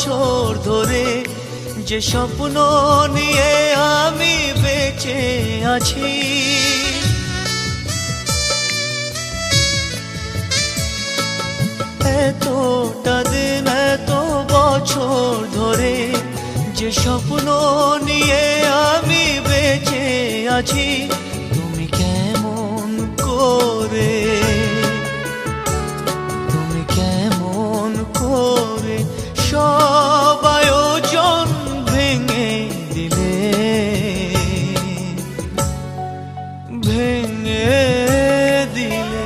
বছর ধরে যে স্বপ্ন নিয়ে আমি বেঁচে আছি, এতটা দিন এত বছর ধরে যে স্বপ্ন নিয়ে আমি বেঁচে আছি, তুমি কেমন করে, তুমি কেমন করে সব আয়োজন ভেঙে দিলে, ভেঙে দিলে।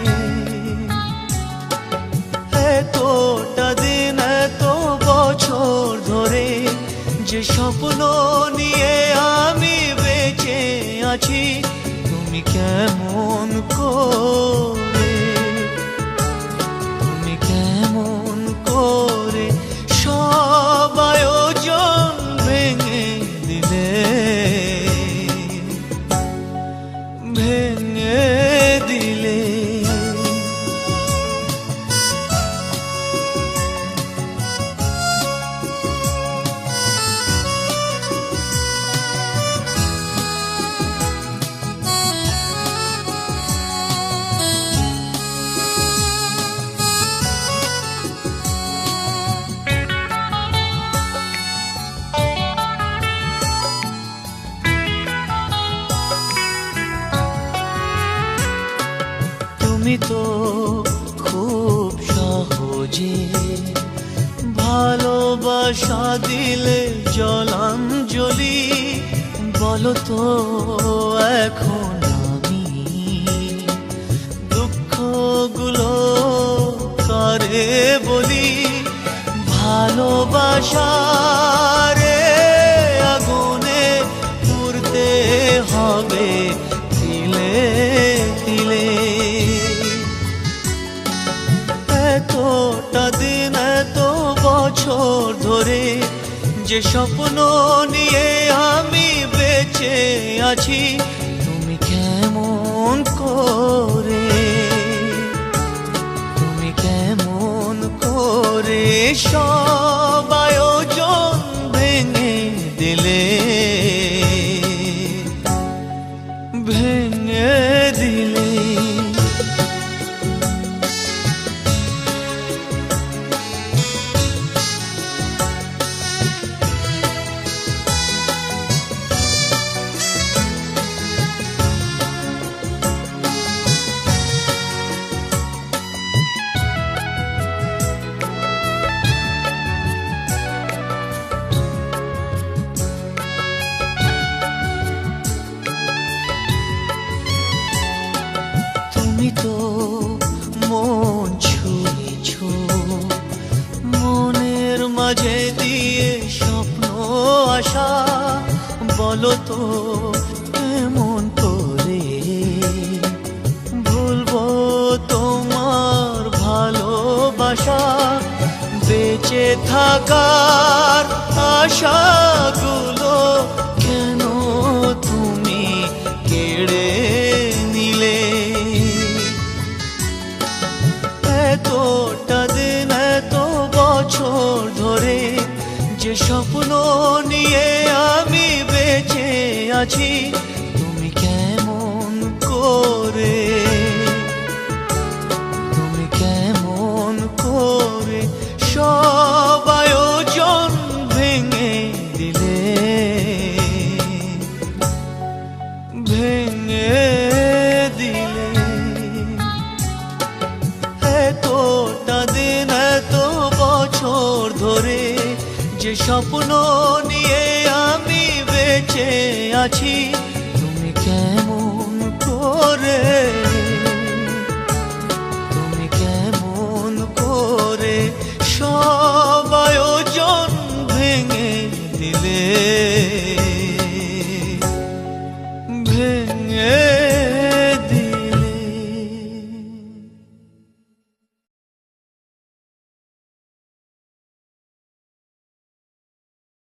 এতটা দিন এত বছর ধরে যে স্বপ্ন নিয়ে আমি বেঁচে আছি, তুমি কেমন করে, তুমি কেমন করে সব আয়োজন ভেঙে দিলে, ভেঙে দিলে। তুমি তো খুব সহজে ভালোবাসা দিলে জলাঞ্জলি, বলো তো এখন আমি দুঃখগুলো কারে বলি, ভালোবাসারে আগুনে পুড়তে হবে তিলে তিলে। এতটা দিন এত বছর ধরে যে স্বপ্ন নিয়ে আমি বেঁচে আছি, তুমি কেমন করে, তুমি কেমন করে সব আয়োজন ভেঙে দিলে, ভেঙে দিলে। তুমি তো মন ছুঁয়েছ, মনের মাঝে দিয়ে স্বপ্ন আশা, বলো তো এমন করে ভুলবো তোমার ভালোবাসা, বেঁচে থাকার আশাগুলো কেন তুমি কেড়ে নিলে। এতটা দিন এত বছর ধরে যে স্বপ্ন নিয়ে আমি বেঁচে আছি, তুমি কেমন করে, তুমি কেমন করে সব আয়োজন ভেঙে দিলে, ভেঙে দিলে। এতটা দিন এত বছর ধরে যে স্বপ্ন নিয়ে আমি বেঁচে আছি, তুমি কেমন করে, তুমি কেমন করে সব আয়োজন ভেঙে দিলে।